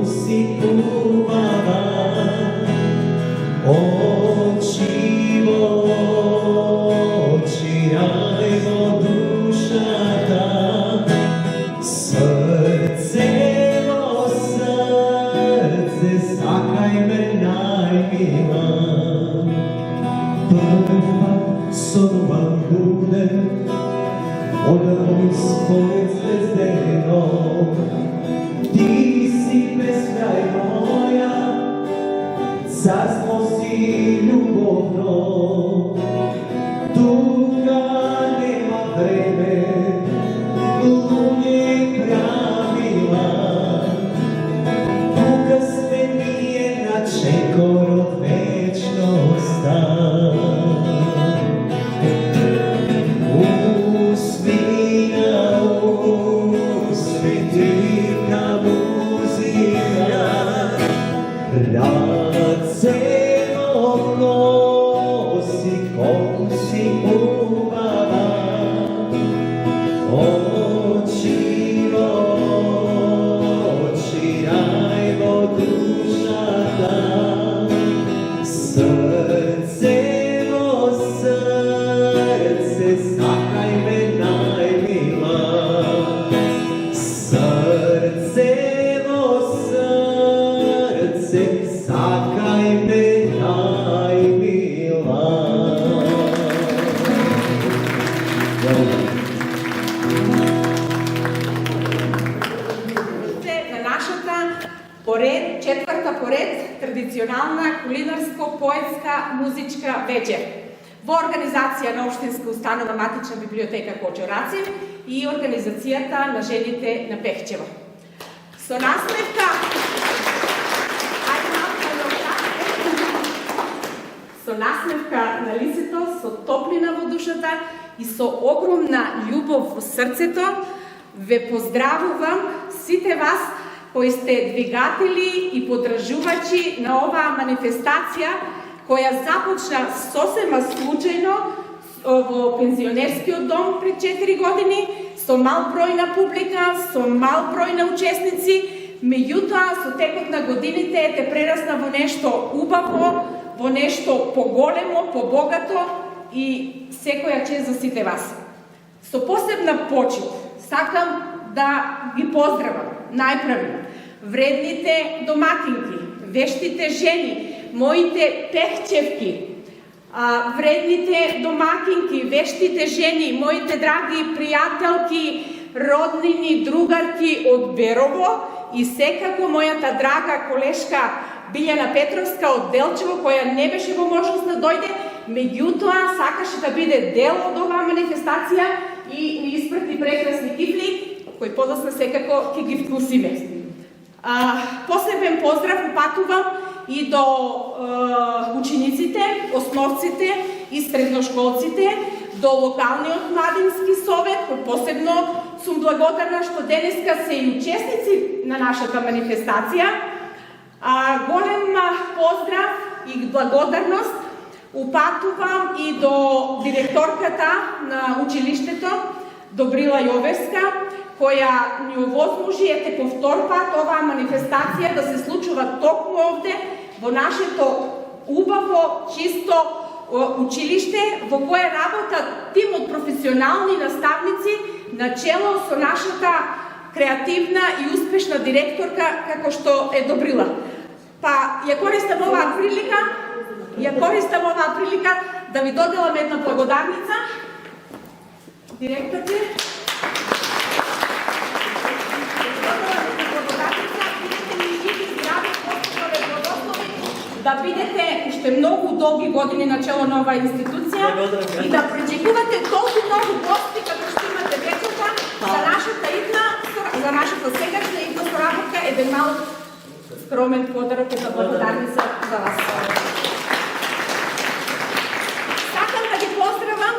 си убава, очи во очи, рај во душата, срце во срце, сакај ме најмила. Прв сонувам буден, одам својот звездено, ти си безкрај моја, царство си љубовно, тука нема време, луѓе правила, тука сме ние на чекор од вечноста. Четврта поред традиционална кулинарско-поетска музичка вечер во организација на Општинска установа Матична библиотека Кочо Рацев и организацијата на жените на Пехчево. Со насмевка на лицето, со топлина во душата и со огромна љубов во срцето ве поздравувам сите вас кои сте двигатели и поддржувачи на оваа манифестација која започна сосема случајно во пензионерскиот дом пред 4 години, со мал број на публика, со мал број на учесници, меѓутоа со текот на годините те прерасна во нешто убаво, во нешто поголемо, побогато и секоја чест за сите вас. Со посебна почит сакам да ги поздравам најпрво вредните домакинки, вештите жени, моите пехчевки, вредните домакинки, вештите жени, моите драги пријателки, роднини, другарки од Берово и секако мојата драга колешка Билјана Петровска од Делчево, која не беше во можност да дојде, меѓутоа сакаше да биде дел од оваа манифестација и ни испрати прекрасни кифли, кои подоцна секако ќе ги вкусиме. Посебен поздрав упатувам и до учениците, основците и средношколците, до локалниот младински совет, кој посебно сум благодарна што денеска се и учесници на нашата манифестација. Голем поздрав и благодарност упатувам и до директорката на училиштето Добрила Јовевска, која ни овозможи ете по втор пат оваа манифестација да се случува токму овде во нашето убаво, чисто училиште, во кое работат тим од професионални наставници на чело со нашата креативна и успешна директорка како што е Добрила. Па ја користам оваа прилика да ви доделам една благодарница. Директорке, да бидете уште многу долги години на чело на оваа институција и да причекувате толку многу гости како што имате вечерта за нашата идна, за нашата сегашна идна соработка, еден малку скромен подарок за благодарница за вас. Сакам да ги поздравам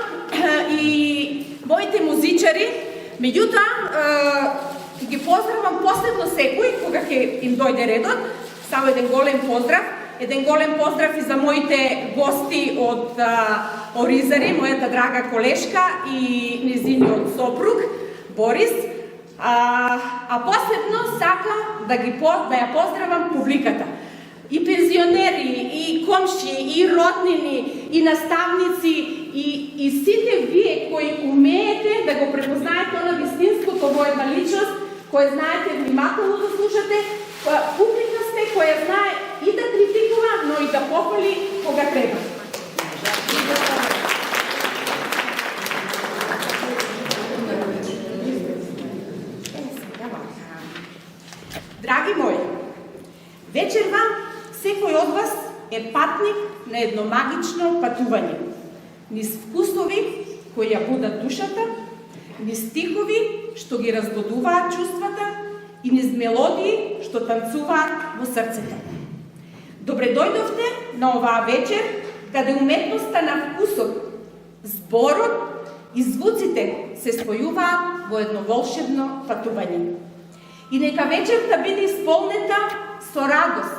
и моите музичари, меѓутоа ги поздравам посебно секој кога ќе им дојде редот. Само еден голем поздрав. Еден голем поздрав и за моите гости од Оризари, мојата драга колешка и незиниот сопруг Борис. А посебно сакам да ја поздравам публиката. И пензионери, и комши, и роднини, и наставници, и сите вие кои умеете да го препознаете она вистинското во една личност, која знаете внимателно да слушате, публика сте која знае и да критикува, но и да похвали кога треба. Драги мои, вечерва секој од вас е патник на едно магично патување. Низ вкусови кои ја будат душата, низ стихови што ги разбудуваат чувствата и низ мелодии што танцуваат во срцето. Добре дојдовте на оваа вечер, каде уметноста на вкусот, зборот и звуците се спојуваат во едно волшебно патување. И нека вечерта биде исполнета со радост,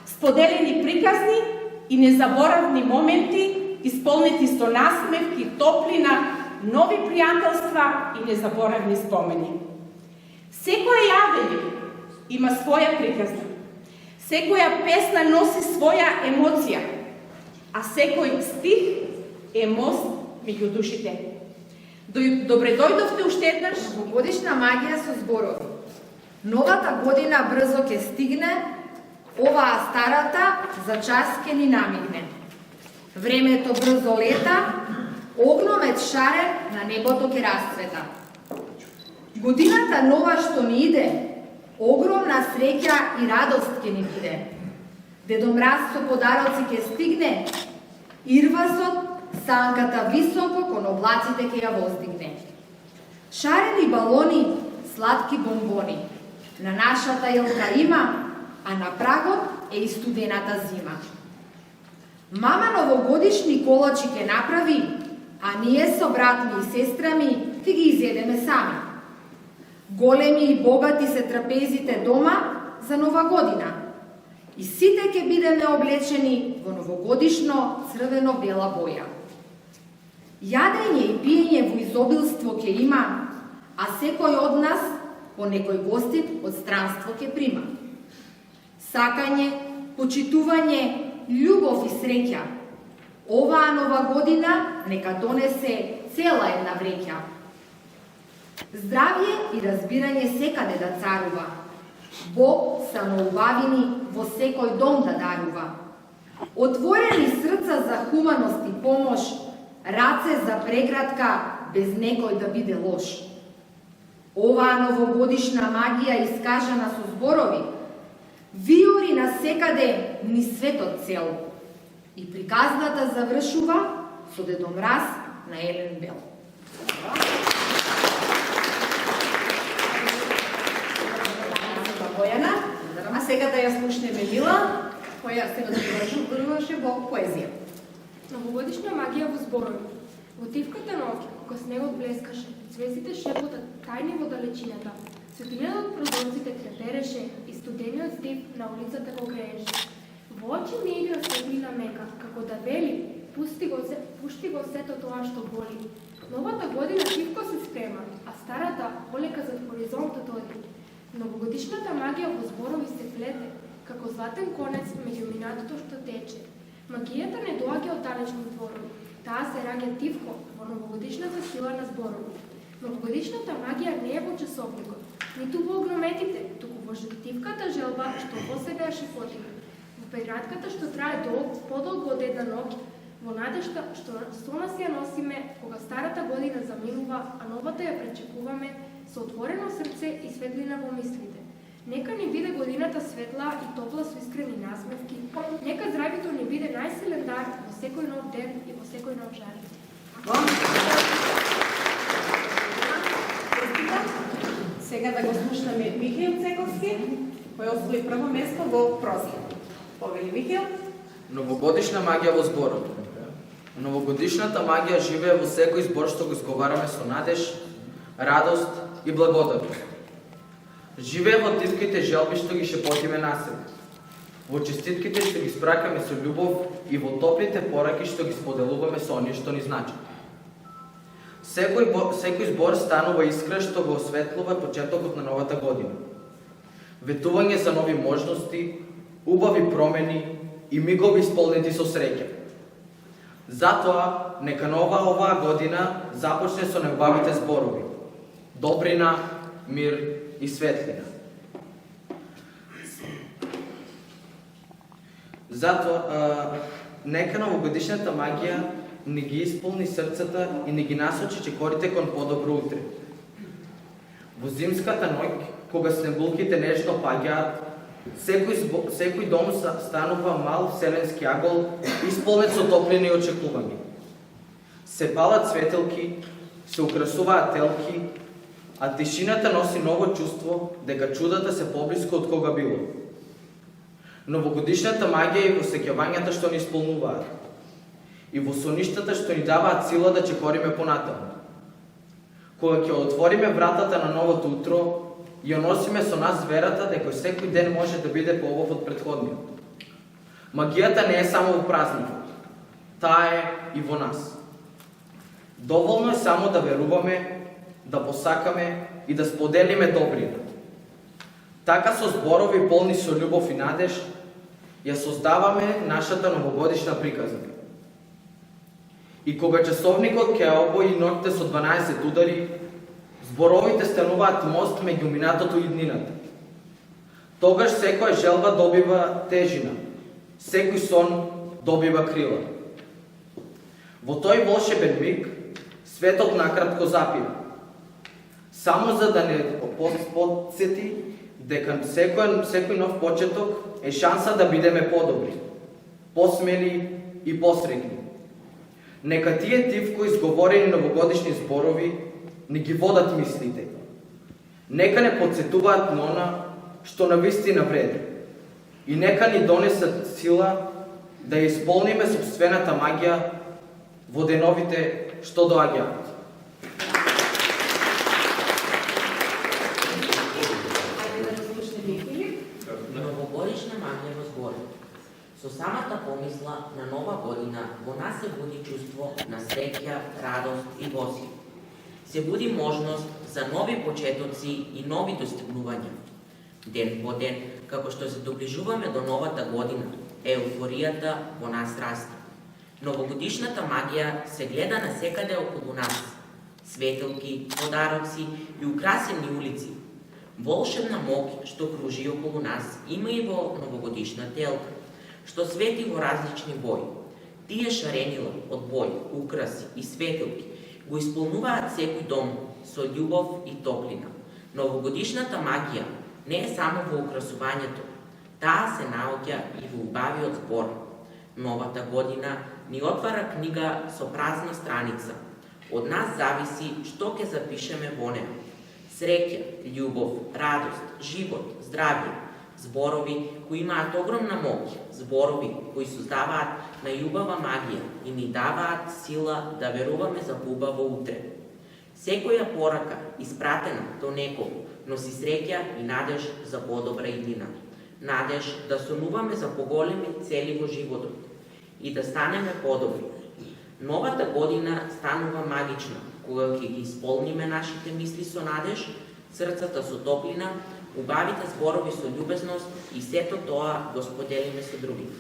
споделени приказни и незаборавни моменти, исполнети со насмевки, топлина, нови пријателства и незаборавни спомени. Секоја јавење има своја приказна, секоја песна носи своја емоција, а секој стих е мост меѓу душите. Добре дојдовте уште еднаш. Новогодишна магија со зборови. Новата година брзо ќе стигне, оваа старата за час ќе ни намигне. Времето брзо лета, огномет шарен на небото ќе расцвета. Годината нова што ни иде, огромна среќа и радост ќе ни биде. Дедо Мраз со подароци ќе стигне, ирвасот, санката високо кон облаците ќе ја воздигне. Шарени балони, сладки бомбони, на нашата јелка има, а на прагот е и студената зима. Мама новогодишни колачи ќе направи, а ние со брат ми и сестра ми ќе ги изедеме сами. Големи и богати се трапезите дома за нова година. И сите ќе бидеме облечени во новогодишно црвено-бела боја. Јадење и пиење во изобилство ќе има, а секој од нас по некој гостит од странство ќе прима. Сакање, почитување, љубов и среќа. Оваа нова година нека донесе цела една вреќа. Здравје и разбирање секаде да царува. Бог самоубавини во секој дом да дарува. Отворени срца за хуманост и помош, раце за преградка без некој да биде лош. Оваа новогодишна магија искажана со зборови, виори на секаде ни светот цел. И приказната завршува со Дедо Мраз на Елен Бел. Бојана, а сега да ја слушнеме Мила, која се надовршуваше во поезија. Новогодишна магија во зборови. Во тивката ноќ, кога снегот блескаше, звездите шепотат тајни во далечината, светлината од прозорците трепереше и студениот стив на улицата го грееше. Во очи ми игра светлина мека, како да вели, пушти го сето тоа што боли. Новата година тивко се спрема, а старата полека зад хоризонтот оди. Новогодишната магија во зборови се плете, како златен конец меѓу минатото што тече. Магијата не доаѓа од далечни дворови, таа се раѓа тивко во новогодишната сила на зборови. Новогодишната магија не е во часовникот, ниту во огнометите, туку во жективката желба што во себе ја шепоти. Во пејратката што трае подолго од една ноќ, во надежда што со нас ја носиме кога старата година заминува, а новата ја пречекуваме со отворено срце и светлина во мислите. Нека ни биде годината светла и топла со искрени насмевки. Нека здравјето ни биде најсилен дар во секој нов ден и во секој нов жар. Сега да го слушнеме Михаил Цековски, кој освои прво место во проза. Повели Михаил. Новогодишна магија во зборови. Новогодишната магија живее во секој збор што го изговараме со надеж, радост и благодарност. Живее во тивките желби што ги шепотиме на себе, во честитките што ги спракаме со љубов и во топлите пораки што ги споделуваме со оние што ни значат. Секој збор станува искра што го осветлува почетокот на новата година. Ветување за нови можности, убави промени и мигови исполнети со среќа. Затоа, нека оваа година започне со најубавите зборови: добрина, мир и светлина. Затоа, нека новогодишната магија не ги исполни срцата и не ги насочи чекорите кон подобро утре. Во зимската ноќ, кога снегулките нежно паѓаат, секој дом станува мал вселенски агол, исполнет со топлини и очекување. Се палат светелки, се украсуваат телки, а тишината носи ново чувство дека чудата се поблиску од кога било. Новогодишната магија е во сеќавањата што ни исполнуваат и во соништата што ни даваат сила да чекориме понатаму. Кога ќе отвориме вратата на новото утро, ја носиме со нас верата дека секој ден може да биде поубав од претходниот. Магијата не е само во празникот, таа е и во нас. Доволно е само да веруваме, да посакаме и да споделиме добрина. Така со зборови полни со љубов и надеж, ја создаваме нашата новогодишна приказна. И кога часовникот ќе обои ноќте со 12 удари, зборовите стануваат мост меѓу минатото и днината. Тогаш секоја желба добива тежина, секој сон добива крила. Во тој волшебен миг, светот накратко запира. Само за да не подсети дека секој нов почеток е шанса да бидеме подобри, посмели и посреќни. Нека тие тивко изговорени новогодишни зборови не ги водат мислите. Нека не подсетуваат на она што навистина вреди. И нека ни донесат сила да ја исполниме собствената магија во деновите што доаѓаат. Новогодишна магија во зборот. Со самата помисла на нова година во нас се буди чувство на среќа, радост и восхит. Се буди можност за нови почетоци и нови достигнувања. Ден по ден, како што се доближуваме до новата година, еуфоријата во нас расте. Новогодишната магија се гледа насекаде околу нас. Светелки, подароци и украсени улици. Волшебна моќ што кружи околу нас има и во новогодишната елка, што свети во различни бои. Тие шаренила од бои, украси и светелки го исполнуваат секој дом со љубов и топлина. Новогодишната магија не е само во украсувањето, таа се наоѓа и во убавиот збор. Новата година ни отвара книга со празна страница. Од нас зависи што ќе запишеме во неа. Среќа, љубов, радост, живот, здравје, зборови кои имаат огромна моќ, зборови кои создаваат најубава магија и ни даваат сила да веруваме за поубаво утре. Секоја порака, испратена до некого, носи среќа и надеж за подобра иднина. Надеж да сонуваме за поголеми цели во животот и да станеме подобри. Новата година станува магична, кога ќе ги исполниме нашите мисли со надеж, срцата со топлина, убавите зборови со љубезност и сето тоа го споделиме со другите.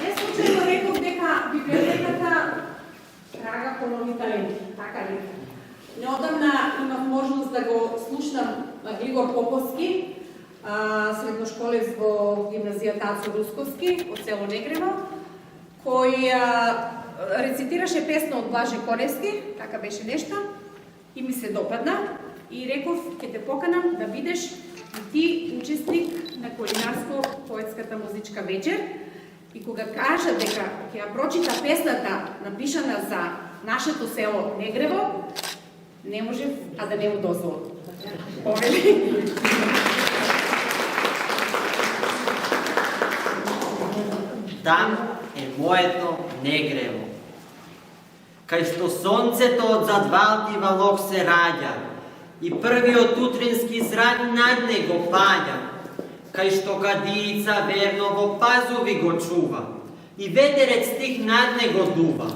Не случајно реков дека библиотеката трага по нови таленти, така ли? Неодамна имав можност да го слушнам Глигор Поповски, средношколец во гимназијата Ацо Русковски од село Негрево, кој рецитираше песна од Блаже Коневски, така беше нешто, и ми се допадна и реков ќе те поканам да бидеш и ти учесник на кулинарско-поетската музичка вечер. И кога кажа дека ќе ја прочита песната напишана за нашето село Негрево, не можев а да не му дозволам. Повели. Там е моето Негрево, кај што сонцето од зад валти валок се раѓа и првиот утрински зрак над него паѓа, кај што кадица верно во пазуви го чува, и ветерец стих над него дува,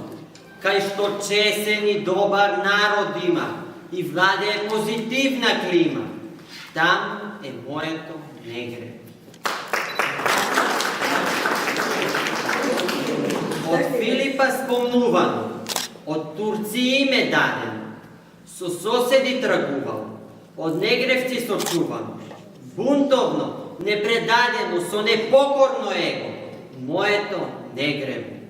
кај што чесен и добар народ има и владее позитивна клима. Там е моето негре. Од Филипа спомнувано, од Турција име дадено, со соседи тргувал, од негревци сочувано, бунтовно, непредадено, со непокорно его, моето негрево.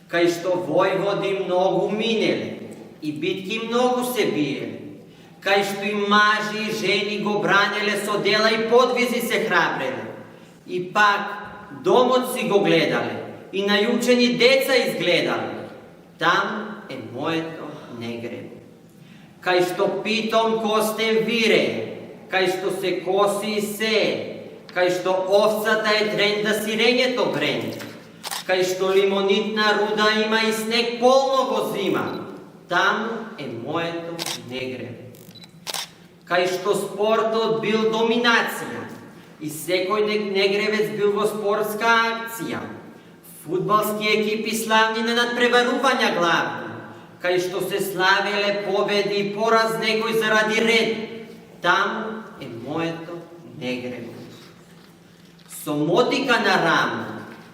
Кај што војводи многу минели и битки многу се биели, кај што и мажи и жени го бранеле со дела и подвизи се храбреле, и пак домот си го гледале, и најучени деца изгледале, там е моето негрево. Кај што питом костен вирее, кај што се коси и сее, кај што овцата е трен да сирењето брене, кај што лимонитна руда има и снег полно го зима, там е моето негрево. Кај што спортот бил доминација и секој негревец бил во спортска акција, фудбалски екипи славни на надпреварувања главни, кај што се славеле победи и пораз некој заради ред, там е моето негрево. Со мотика на рамо,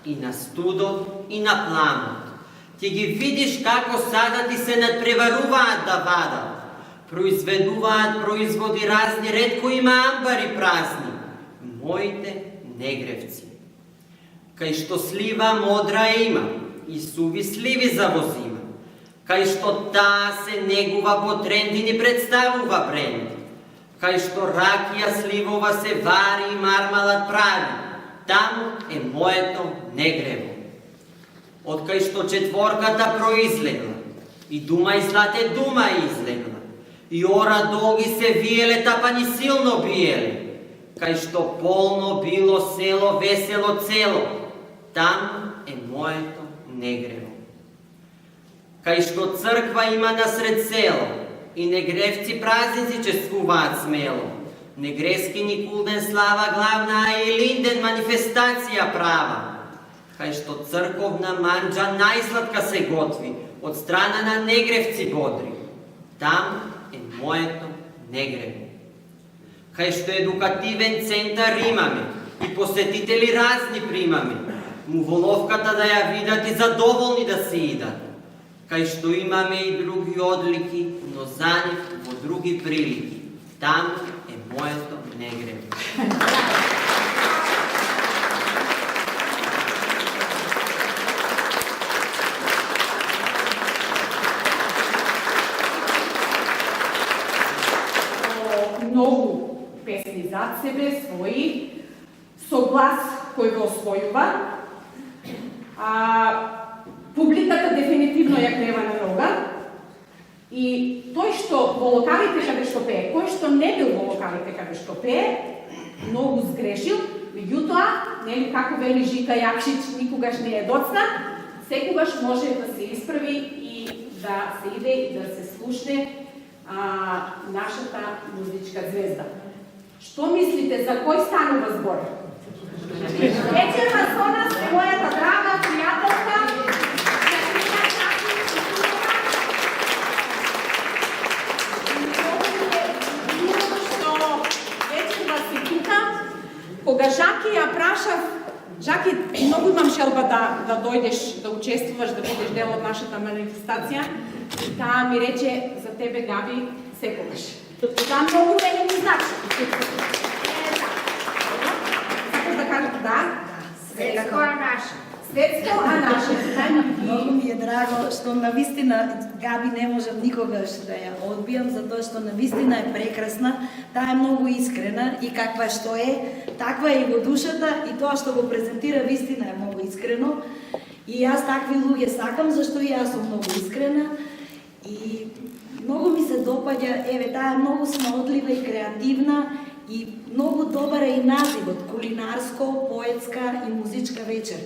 и на студот, и на пламот, ти ги видиш како сада ти се надпреваруваат да вадат, произведуваат производи разни, ретко има амбари празни, моите негревци. Кај што слива модра има и суви сливи завозима, кај што таа се негува по тренд и ни представува бренд, кај што ракија сливова се вари и мармалат прави, там е моето негрево. Од кај што четворката произлегла и дума и злате дума излегла, и ора долги се виеле, тапани силно биеле, кај што полно било село, весело цело, там е моето негрево. Кај што црква има насред село и негревци празници чествуваат смело, негрески Никулден слава главна, а и Линден манифестација права, кај што црковна манџа најсладка се готви од страна на негревци бодри, там е моето негрево. Кај што едукативен центар имаме и посетители разни примаме, му воловката да ја видат и задоволни да се идат, кај што имаме и други одлики, но за нив во други прилики, там е моето негрево. Многу песни зад себе, своји, со глас кој го освојува. Публиката дефинитивно ја крема на нога. И тој што во локалите каде што пее, кој што не бил во локалите каде што пее, многу сгрешил, меѓутоа, нели како вели Жика Јакшич, никогаш не е доцна, секогаш може да се исправи и да се иде и да се слушне нашата музичка звезда. Што мислите, за кој станува збор? Вечерва со нас е мојата драга пријателка. Што вечерва си тука, кога Жаки ја прашав, Жаки, многу имам желба да дојдеш, да учествуваш, да бидеш дел од нашата манифестација. Таа ми рече, за тебе, Габи, секогаш. Таа многу мене ми значи. Сакаш да кажеш да? Светско, а наше. Светско, а наше. Многу ми е драго што навистина Габи не можам никогаш да ја одбијам, затоа што навистина е прекрасна, таа е многу искрена и каква што е, таква е и во душата и тоа што го презентира вистина е многу искрено. И јас такви луѓе сакам, зашто и јас сум многу искрена и многу ми се допаѓа, еве, таа е многу смеотлива и креативна и многу добар е и називот, кулинарско, поетска и музичка вечер.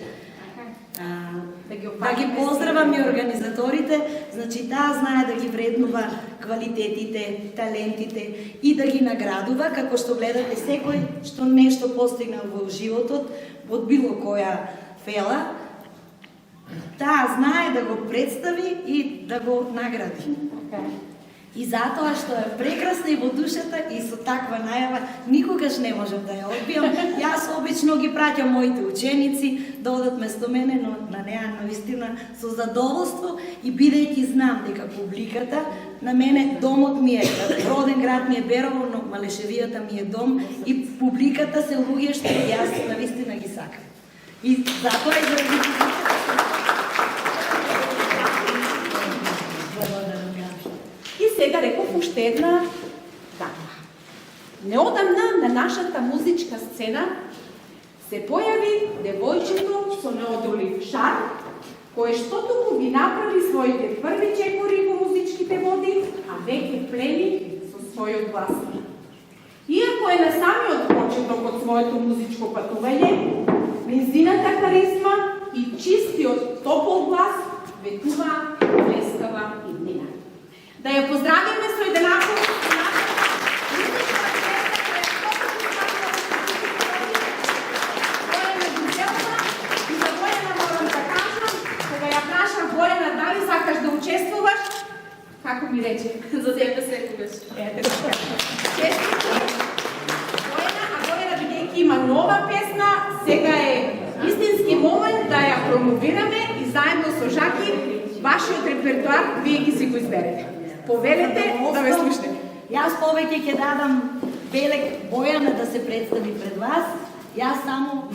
Да ги поздравам и организаторите, значи таа знае да ги вреднува квалитетите, талентите и да ги наградува, како што гледате секој што нешто постигнал во животот, од било која фела, Таа знае да го представи и да го награди. И затоа што е прекрасна и во душата и со таква најава никогаш не можам да ја одбијам. Јас обично ги праќам моите ученици да одат место мене, но на неа навистина со задоволство и бидејќи знам дека публиката на мене домот ми е, роден град ми е Берово, но Малешевијата ми е дом и публиката се луѓе што јас навистина ги сакам. И затоа и заради Сега реков уште една дата. Неодамна на нашата музичка сцена се појави девојчето со неодолив шар, кое што туку ги направи своите први чекори во музичките води, а веќе плени со својот глас. Иако е на самиот почеток од своето музичко патување, низината харизма и чистиот топол глас ветува блескава и днина. Да ја поздравиме со еднакво Бојана, дали сакаш да учествуваш? Како ми рече? За тебе секогаш. Бојана, а Бојана бидејќи има нова песна, сега е истински момент да ја промовираме и заедно со Жаки вашиот репертоар вие ги си го изберете. Повелете да ме слушате. Јас повеќе ќе дадам Белек Бојана да се представи пред вас. Јас само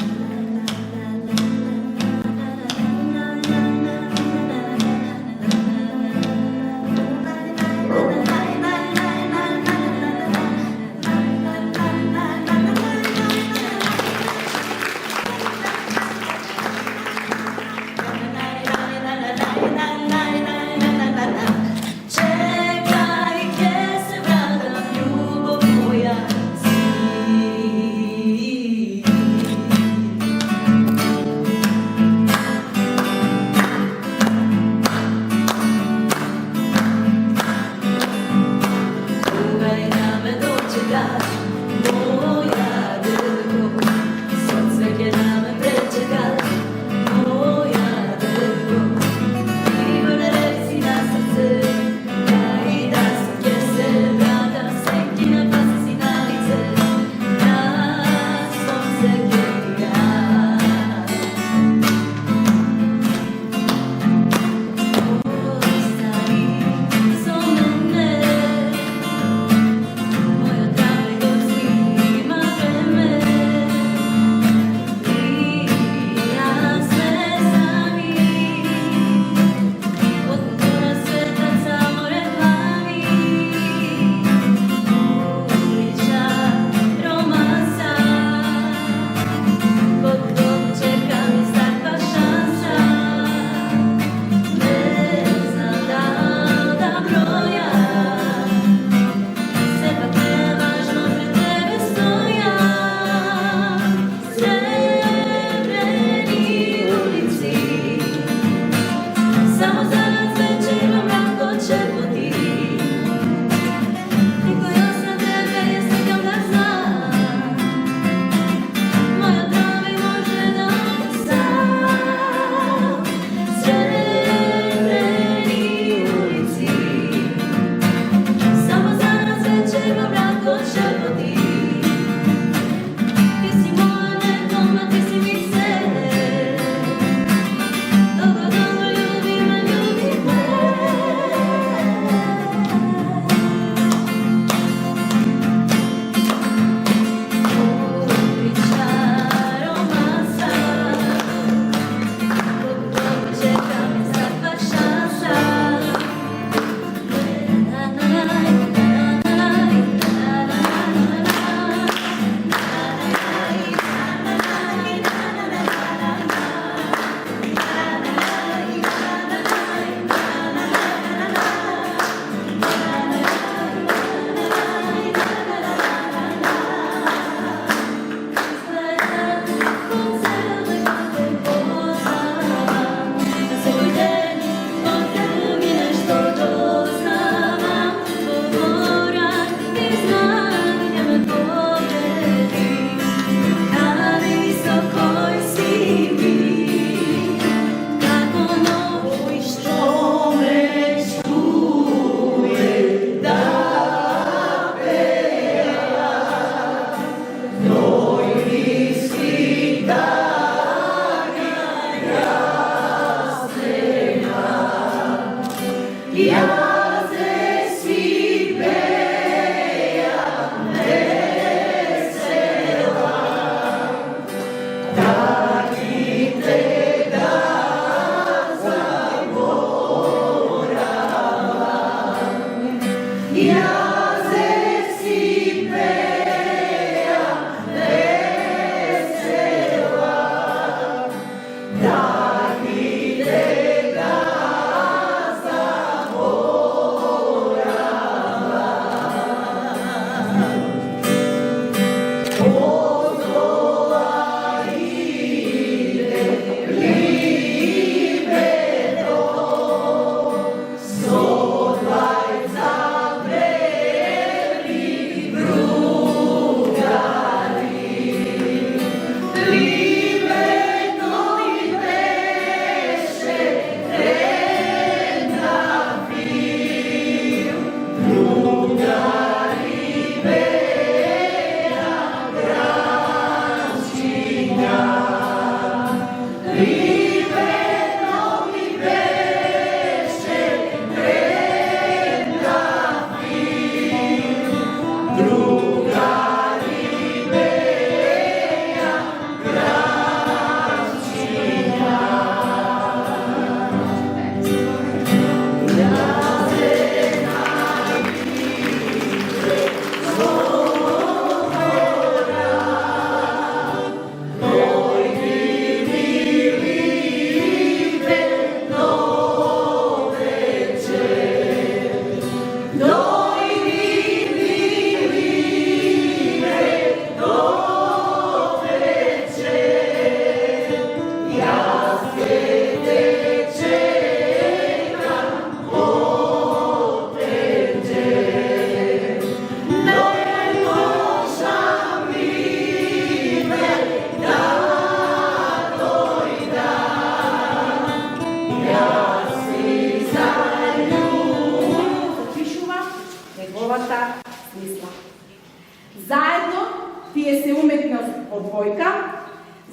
од двојка,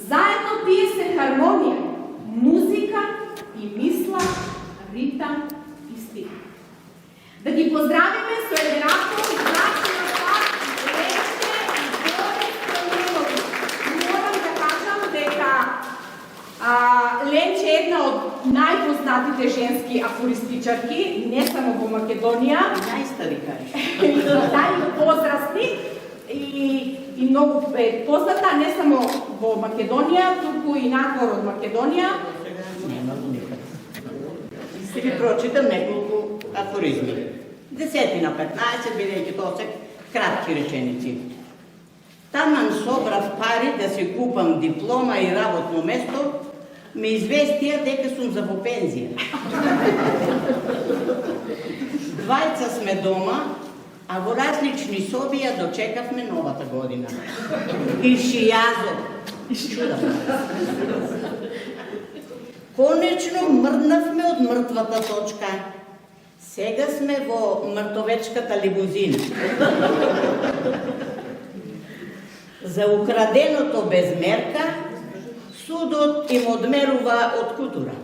заедно пие се хармонија, музика и мисла, ритам и стих. Да ги поздравиме со еден апел, значено пак, Ленче и Борис Станиловиќ. Морам да кажам дека Ленче е една од најпознатите женски афористичарки, не само во Македонија. Најстари кажеш. Да, и возрастни, и многу е позната не само во Македонија, туку и надвор од Македонија. Нема го никад. Ще ви прочитам неколку афоризми. 10 на 15, бидејќи тоа се кратки реченици. Таман собрав пари да си купам диплома и работно место, ме известија дека сум за во пензија. Двајца сме дома, а во различни соби ја дочекавме новата година. И шијазот. Чудам. Конечно мрднавме од мртвата точка. Сега сме во мртовечката лимузина. За украденото без мерка, судот им одмерува од кутура.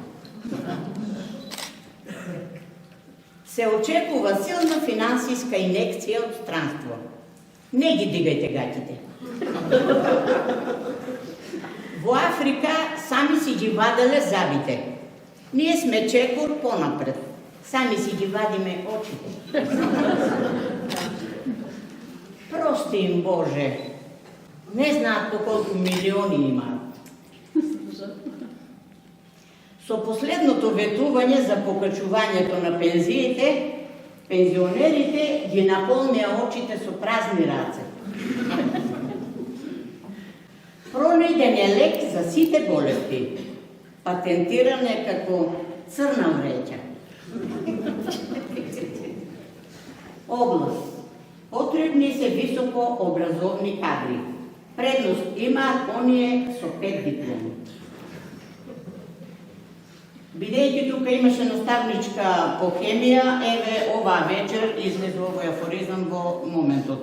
Се очекува силна финансиска инекција од странство. Не ги дигајте гатите. Во Африка сами си ги ваделе забите. Ние сме чекор понапред. Сами си ги вадиме очите. Прости им Боже. Не знаат по колку милиони имаат. Со последното ветување за покачувањето на пензиите, пензионерите ги наполнија очите со празни раце. Пронајден е лек за сите болести. Патентиран е како црна мреќа. Област. Потребни се високо образовни кадри. Предност имаат оние со 5 дипломи. Бидејќи тука имаше наставничка по хемија, еве оваа вечер излезе овој афоризам во моментот.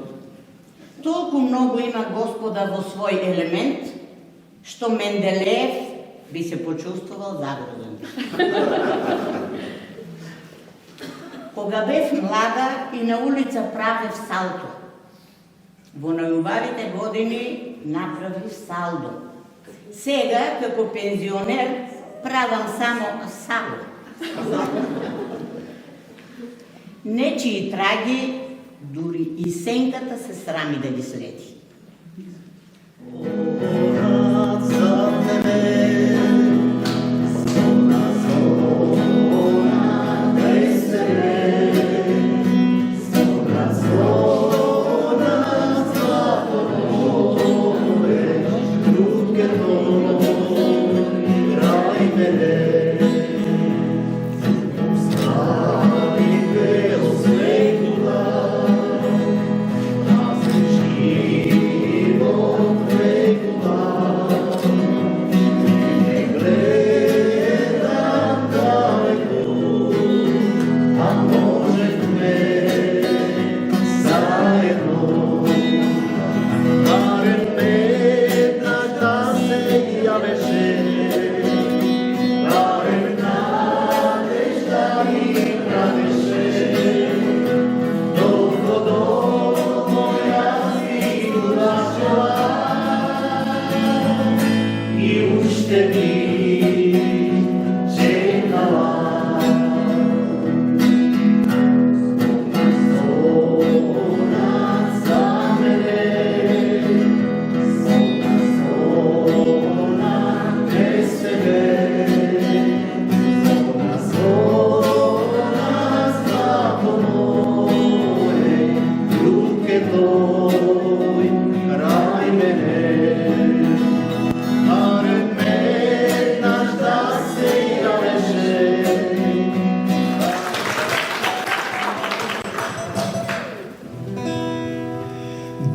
Толку многу има Господа во свој елемент, што Менделеев би се почувствувал загрозен. Кога бев млада и на улица правев салто. Во најубавите години направив салдо. Сега, како пензионер, правам само сало. Нечии траги, дури и сенката се срами да ги следи.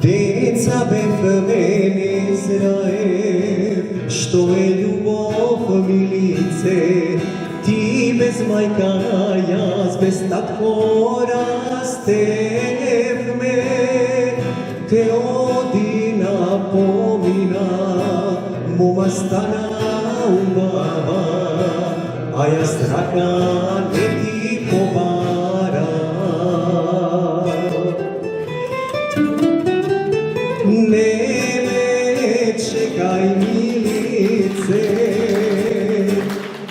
Деца бев мен Израел, што е љубов милице, ти без мајка, јас без татко растевме, те оди на помилице. Мома стана убава, а јас рака не ти побара. Не ме чекај милице,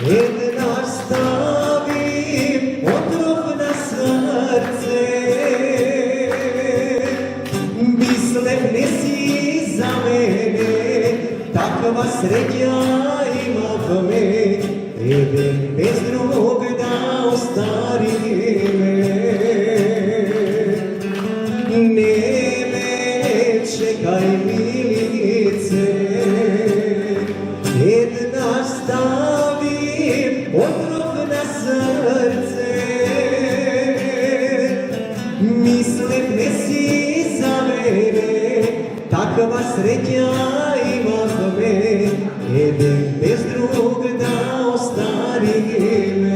еднаш стави отров на срце. Мислев не си за мене, таква среќа имавме, еден без друг да остариме. Не ме чекај милице, еднаш стави отров на срце. Мислев не си за мене, таква среќа имавме, еден без друг да остариме.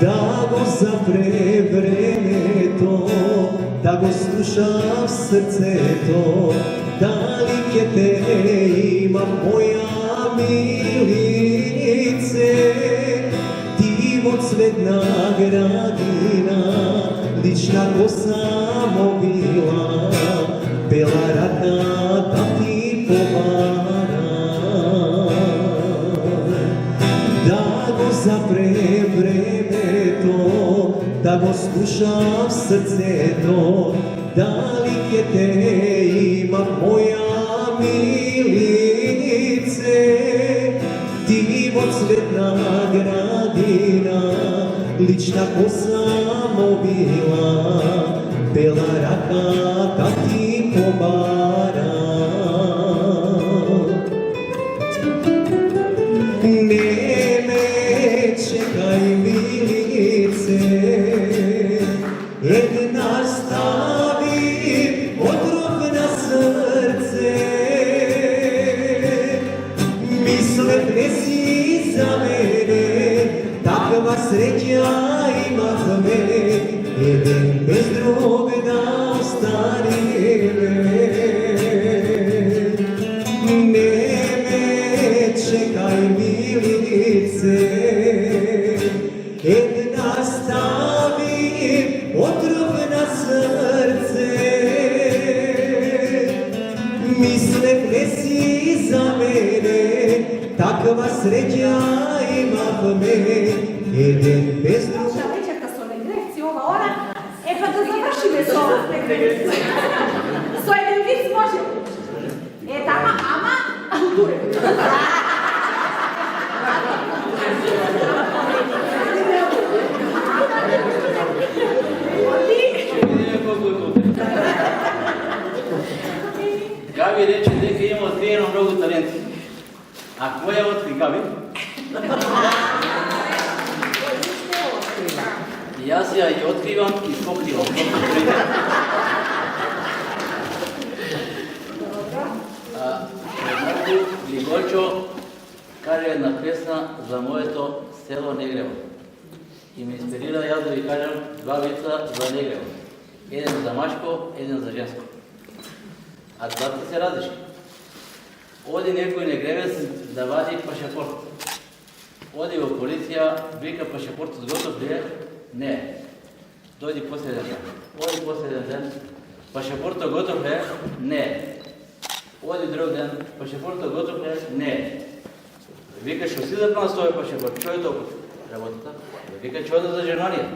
Да го запре времето, да го слуша в срцето, дали ќе те има моја милице. Ти во цветна градина, лична коса мобила, бела рака да ти побара. Да го запре времето, да го слуша в срцето, дали ќе те има моја милице. Ти во цветна градина, лична коса мобила, бела рака да ти побара. Не ме чекај милице, еднаш стави отров на срце. Мислев не си за мене, таква среќа имавме, еден без друг да остариме. Не ме чекај милице, еднаш стави отров на срце. Мислев не си за мене, таква среќа имавме, еден без друг. Вечерка со лекција ова ора, па да завршиме со лекција. Со еден виц може. Тама, ама, Габи рече дека има откриено многу таленти. А кој е откри, Габи? Јас ја и откривам и покривам. Григорчо каже една песна за моето село Негрево. И ме инспирира јас да ви кажам два вица за Негрево. Еден за машко, еден за женско. А двата се различни. Оди некој негревец да вади пашапорт. Оди во полиција, вика пашапортот готов ли е? Не. Дојди последен ден. Оди последен ден. Пашапортот готов е? Не. Оди друг ден. Пашапортот готов е? Не. Вика, што си да план стој пашапорт? Што е толку работата? Вика, ќе ода за Германија.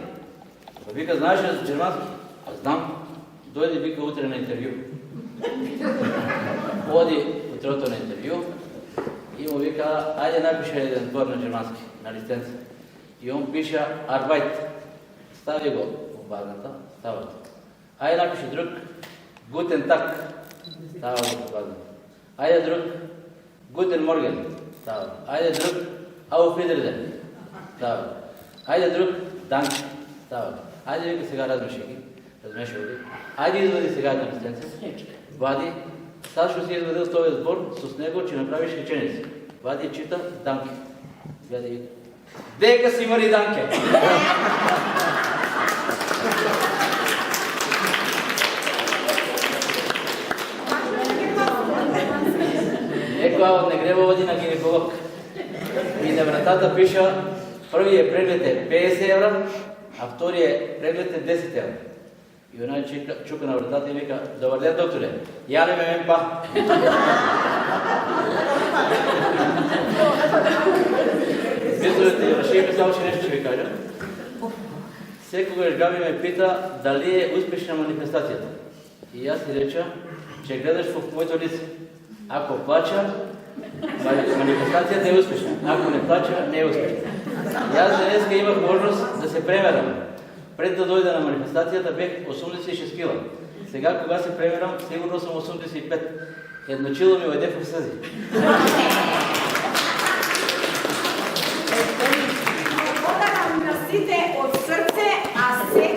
Вика, знаеш ли германски? Знам. Дојди, вика, утре на интервју. Оди утрото на интервју и му вика, ајде напиша еден збор на германски, на листенца. И он пиша Arbeit. Стави го во базната, става го. Ајде напиша друг Guten Tag. Става го во базната. Ајде друг Guten Morgen. Става го. Ајде друг Auf Wiedersehen. Става го. Ајде друг Dank. Става го. Ајде вика сега размеши ги. Ајде извади сега една листенца. Вади. Сад што си извадил с овој збор, со него ќе направиш реченица. Вади, чита, Данке. Гледа и дека си Мари Данке. треба оди на гинеколог. И на вратата пиша, првиот преглед е 50 евра, а вториот преглед е 10 евра. И она чука на вратата и вика, добар ден, докторе, ја ли ме па? Без да решиме само че нещо ще ви кажа. Секогаш Габи ме пита дали е успешна манифестацията. И аз си реча, че гледаш в моето лице. Ако плача, манифестацията е успешна. Ако не плача, не е успешна. И аз днеска имах можност да се премерам. Пред да дойда на манифестацията бех 86 кила. Сега, кога се премерам, сигурно съм 85. Едно чило ми уйде в съзи.